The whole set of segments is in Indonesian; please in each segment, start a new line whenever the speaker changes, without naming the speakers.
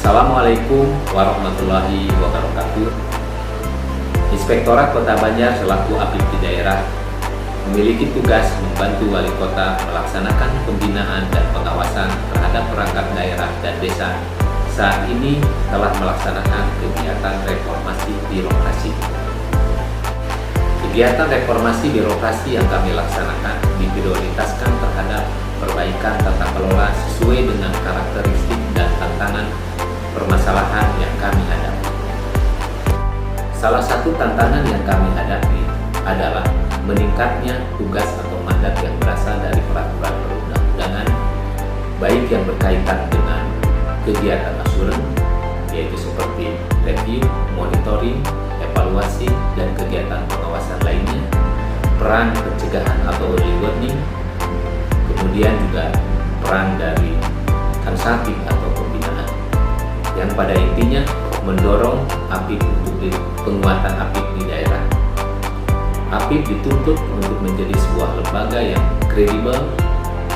Assalamualaikum warahmatullahi wabarakatuh. Inspektorat Kota Banjar selaku APIP di daerah memiliki tugas membantu Wali Kota melaksanakan pembinaan dan pengawasan terhadap perangkat daerah dan desa. Saat ini telah melaksanakan kegiatan reformasi birokrasi. Kegiatan reformasi birokrasi yang kami laksanakan diprioritaskan terhadap perbaikan tata kelola sesuai dengan karakteristik dan tantangan permasalahan yang kami hadapi. Salah satu tantangan yang kami hadapi adalah meningkatnya tugas atau mandat yang berasal dari peraturan perundang-undangan, baik yang berkaitan dengan kegiatan asuran, yaitu seperti review, monitoring, evaluasi, dan kegiatan pengawasan lainnya, peran pencegahan atau early warning, kemudian juga peran dari konsultif atau pembinaan, yang pada intinya mendorong APIP untuk penguatan APIP di daerah. APIP dituntut untuk menjadi sebuah lembaga yang kredibel,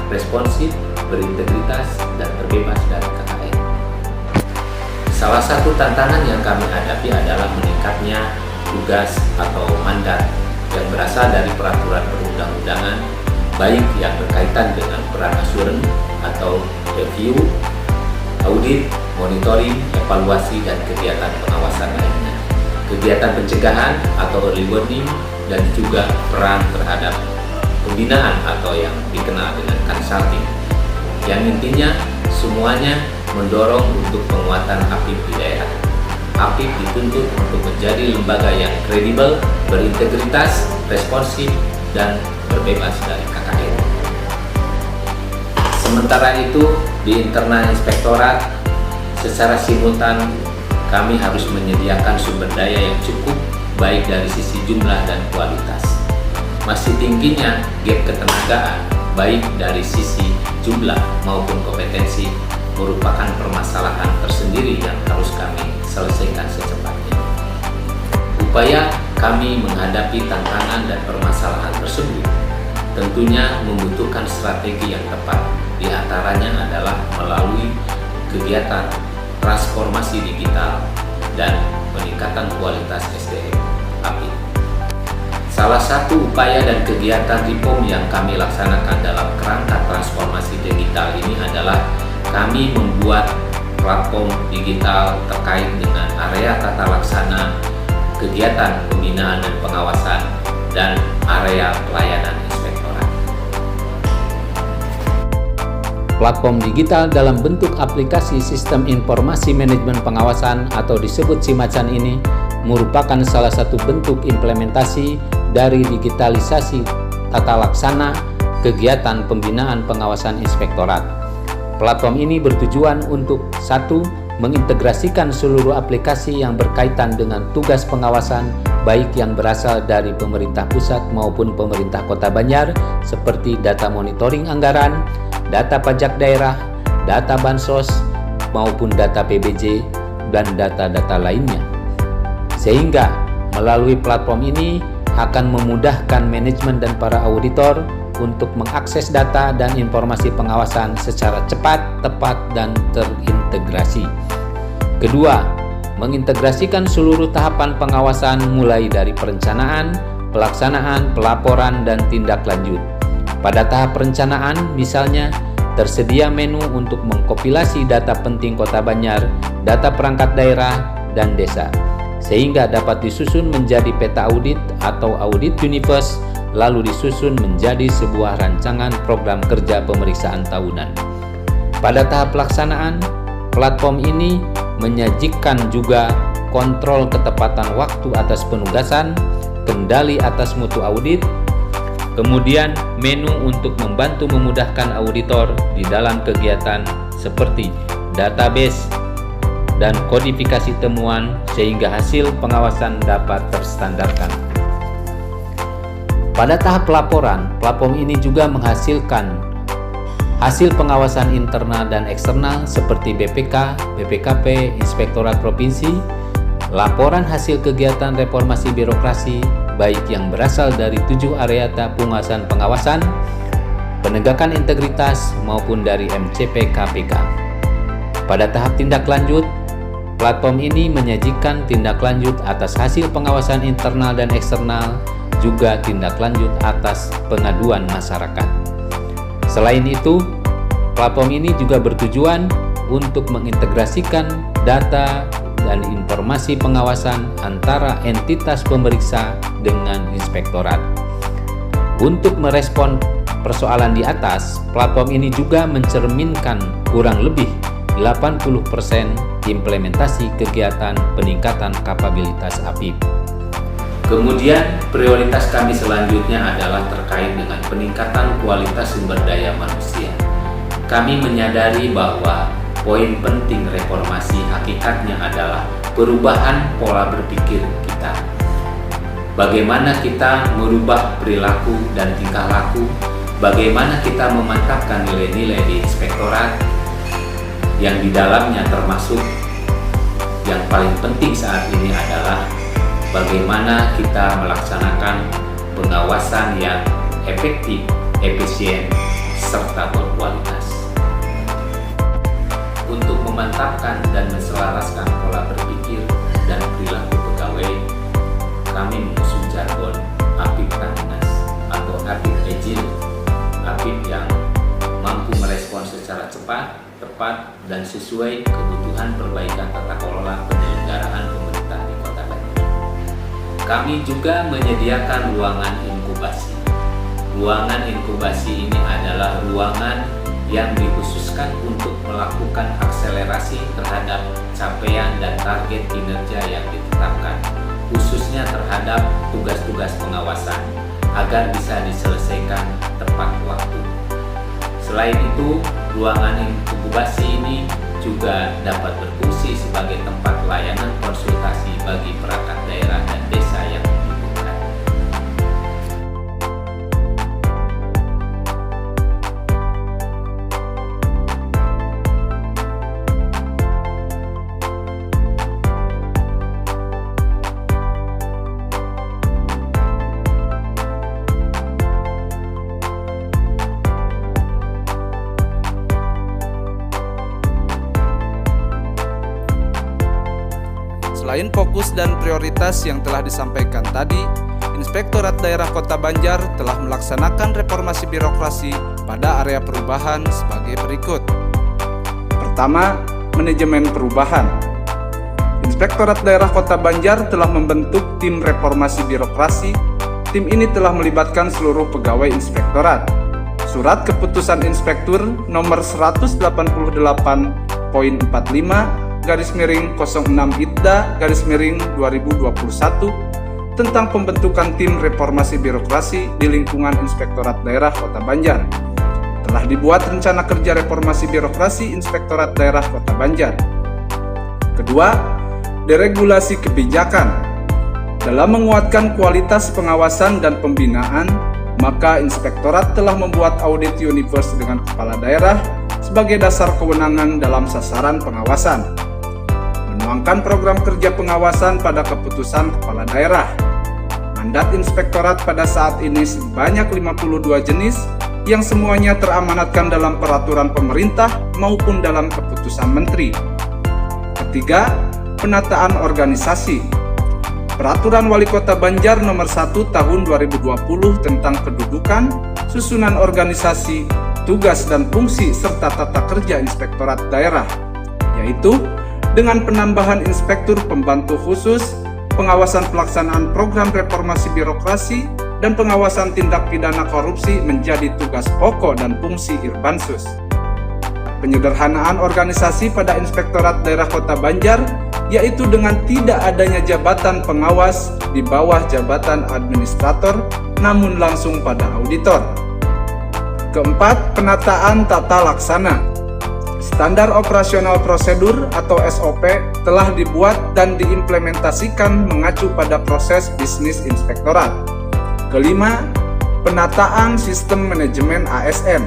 responsif, berintegritas, dan terbebas dari KKN. Salah satu tantangan yang kami hadapi adalah meningkatnya tugas atau mandat yang berasal dari peraturan perundang-undangan, baik yang berkaitan dengan peran asuran atau review, audit, monitoring, evaluasi, dan kegiatan pengawasan lainnya, kegiatan pencegahan atau early warning, dan juga peran terhadap pembinaan atau yang dikenal dengan consulting, yang intinya semuanya mendorong untuk penguatan APIP di daerah. APIP dituntut untuk menjadi lembaga yang kredibel, berintegritas, responsif, dan berbebas dari KKN. Sementara itu, di internal inspektorat, secara simultan kami harus menyediakan sumber daya yang cukup, baik dari sisi jumlah dan kualitas. Masih tingginya gap ketenagaan, baik dari sisi jumlah maupun kompetensi, merupakan permasalahan tersendiri yang harus kami selesaikan secepatnya. Upaya kami menghadapi tantangan dan permasalahan tersebut tentunya membutuhkan strategi yang tepat. Di antaranya adalah melalui kegiatan transformasi digital dan peningkatan kualitas SDM APIP. Salah satu upaya dan kegiatan reform yang kami laksanakan dalam kerangka transformasi digital ini adalah kami membuat platform digital terkait dengan area tata laksana, kegiatan pembinaan dan pengawasan, dan area pelayanan inspektorat. Platform digital dalam bentuk aplikasi Sistem Informasi Manajemen Pengawasan atau disebut SIMACAN ini merupakan salah satu bentuk implementasi dari digitalisasi tata laksana kegiatan pembinaan pengawasan inspektorat. Platform ini bertujuan untuk 1. Mengintegrasikan seluruh aplikasi yang berkaitan dengan tugas pengawasan baik yang berasal dari pemerintah pusat maupun pemerintah Kota Banjar seperti data monitoring anggaran, data pajak daerah, data bansos, maupun data PBJ, dan data-data lainnya. Sehingga melalui platform ini akan memudahkan manajemen dan para auditor untuk mengakses data dan informasi pengawasan secara cepat, tepat, dan terintegrasi. Kedua, mengintegrasikan seluruh tahapan pengawasan mulai dari perencanaan, pelaksanaan, pelaporan, dan tindak lanjut. Pada tahap perencanaan, misalnya, tersedia menu untuk mengkompilasi data penting Kota Banjar, data perangkat daerah, dan desa, sehingga dapat disusun menjadi peta audit atau audit universe, lalu disusun menjadi sebuah rancangan program kerja pemeriksaan tahunan. Pada tahap pelaksanaan, platform ini menyajikan juga kontrol ketepatan waktu atas penugasan, kendali atas mutu audit, kemudian menu untuk membantu memudahkan auditor di dalam kegiatan seperti database dan kodifikasi temuan sehingga hasil pengawasan dapat terstandarkan. Pada tahap pelaporan, platform ini juga menghasilkan hasil pengawasan internal dan eksternal seperti BPK, BPKP, Inspektorat Provinsi, laporan hasil kegiatan reformasi birokrasi baik yang berasal dari 7 area pengawasan, penegakan integritas maupun dari MCP KPK. Pada tahap tindak lanjut, Platform ini menyajikan tindak lanjut atas hasil pengawasan internal dan eksternal, juga tindak lanjut atas pengaduan masyarakat. Selain itu, platform ini juga bertujuan untuk mengintegrasikan data dan informasi pengawasan antara entitas pemeriksa dengan inspektorat. Untuk merespon persoalan di atas, platform ini juga mencerminkan kurang lebih 80% implementasi kegiatan peningkatan kapabilitas APIP. Kemudian, prioritas kami selanjutnya adalah terkait dengan peningkatan kualitas sumber daya manusia. Kami menyadari bahwa poin penting reformasi hakikatnya adalah perubahan pola berpikir kita. Bagaimana kita merubah perilaku dan tingkah laku, bagaimana kita memantapkan nilai-nilai di inspektorat, yang di dalamnya termasuk yang paling penting saat ini adalah bagaimana kita melaksanakan pengawasan yang efektif, efisien, serta berkualitas. Untuk memantapkan dan menselaraskan pola berpikir dan perilaku pegawai, kami mengusung jargon APIP Tanginas atau APIP Agile, APIP yang mampu merespon secara cepat, tepat, dan sesuai kebutuhan perbaikan tata kelola penyelenggaraan pemerintah di Kota Banjar. Kami juga menyediakan ruangan inkubasi. Ruangan inkubasi ini adalah ruangan yang dikhususkan untuk melakukan akselerasi terhadap capaian dan target kinerja yang ditetapkan, khususnya terhadap tugas-tugas pengawasan, agar bisa diselesaikan tepat waktu. Selain itu, ruangan inkubasi ini juga dapat berfungsi sebagai tempat layanan konsultasi bagi perangkat daerah dan desa yang membutuhkan.
Selain fokus dan prioritas yang telah disampaikan tadi, Inspektorat Daerah Kota Banjar telah melaksanakan reformasi birokrasi pada area perubahan sebagai berikut. Pertama, manajemen perubahan. Inspektorat Daerah Kota Banjar telah membentuk tim reformasi birokrasi. Tim ini telah melibatkan seluruh pegawai inspektorat. Surat Keputusan Inspektur nomor 188.45/06 tentang pembentukan tim reformasi birokrasi di lingkungan Inspektorat Daerah Kota Banjar. Telah dibuat rencana kerja reformasi birokrasi Inspektorat Daerah Kota Banjar. Kedua, deregulasi kebijakan. Dalam menguatkan kualitas pengawasan dan pembinaan, maka Inspektorat telah membuat audit universe dengan kepala daerah sebagai dasar kewenangan dalam sasaran pengawasan. Menuangkan program kerja pengawasan pada keputusan kepala daerah. Mandat Inspektorat pada saat ini sebanyak 52 jenis yang semuanya teramanatkan dalam peraturan pemerintah maupun dalam keputusan menteri. Ketiga, penataan organisasi. Peraturan Wali Kota Banjar nomor 1 tahun 2020 tentang kedudukan, susunan organisasi, tugas dan fungsi serta tata kerja Inspektorat Daerah, yaitu dengan penambahan inspektur pembantu khusus, pengawasan pelaksanaan program reformasi birokrasi, dan pengawasan tindak pidana korupsi menjadi tugas pokok dan fungsi Irbansus. Penyederhanaan organisasi pada Inspektorat Daerah Kota Banjar, yaitu dengan tidak adanya jabatan pengawas di bawah jabatan administrator, namun langsung pada auditor. Keempat, penataan tata laksana. Standar operasional prosedur atau SOP telah dibuat dan diimplementasikan mengacu pada proses bisnis inspektorat. Kelima, penataan sistem manajemen ASN.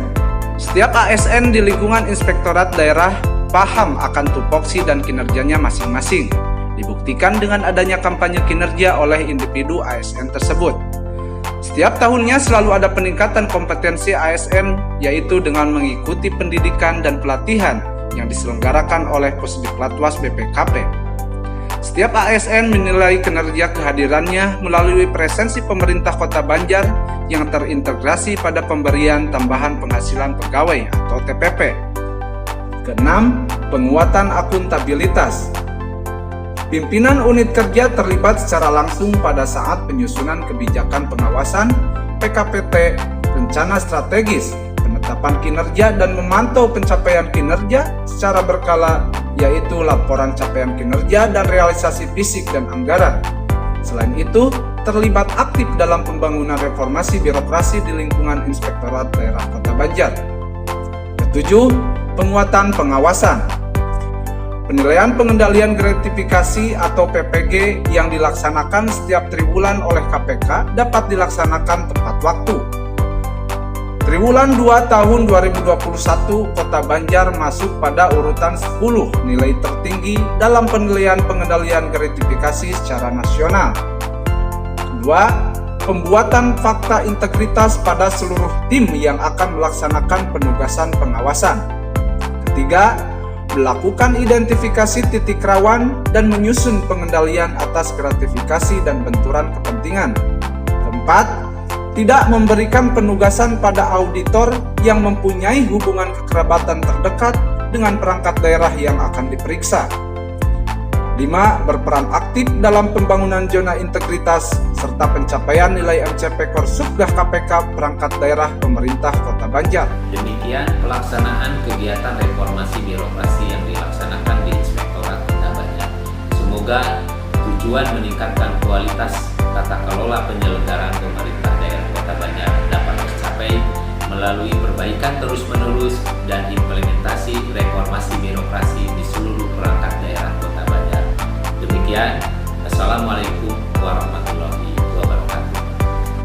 Setiap ASN di lingkungan Inspektorat Daerah paham akan tupoksi dan kinerjanya masing-masing, dibuktikan dengan adanya kampanye kinerja oleh individu ASN tersebut. Setiap tahunnya selalu ada peningkatan kompetensi ASN, yaitu dengan mengikuti pendidikan dan pelatihan yang diselenggarakan oleh Pusdiklatwas BPKP. Setiap ASN menilai kinerja kehadirannya melalui presensi pemerintah Kota Banjar yang terintegrasi pada pemberian tambahan penghasilan pegawai atau TPP. Keenam, penguatan akuntabilitas. Pimpinan unit kerja terlibat secara langsung pada saat penyusunan kebijakan pengawasan, PKPT, rencana strategis, penetapan kinerja dan memantau pencapaian kinerja secara berkala, yaitu laporan capaian kinerja dan realisasi fisik dan anggaran. Selain itu, terlibat aktif dalam pembangunan reformasi birokrasi di lingkungan Inspektorat Daerah Kota Banjar. Ketujuh, penguatan pengawasan. Penilaian pengendalian gratifikasi atau PPG yang dilaksanakan setiap triwulan oleh KPK dapat dilaksanakan tepat waktu. Triwulan 2 tahun 2021, Kota Banjar masuk pada urutan 10 nilai tertinggi dalam penilaian pengendalian gratifikasi secara nasional. Kedua, pembuatan fakta integritas pada seluruh tim yang akan melaksanakan penugasan pengawasan. Ketiga, melakukan identifikasi titik rawan dan menyusun pengendalian atas gratifikasi dan benturan kepentingan. Keempat, tidak memberikan penugasan pada auditor yang mempunyai hubungan kekerabatan terdekat dengan perangkat daerah yang akan diperiksa. 5. Berperan aktif dalam pembangunan zona integritas serta pencapaian nilai MCP Korsubdah KPK perangkat daerah pemerintah Kota Banjar.
Demikian pelaksanaan kegiatan reformasi birokrasi yang dilaksanakan di Inspektorat Kota Banjar. Semoga tujuan meningkatkan kualitas tata kelola penyelenggaraan pemerintah daerah Kota Banjar dapat tercapai melalui perbaikan terus-menerus dan implementasi reformasi birokrasi di seluruh perangkat daerah Kota Banjar. Demikian, Assalamualaikum warahmatullahi wabarakatuh.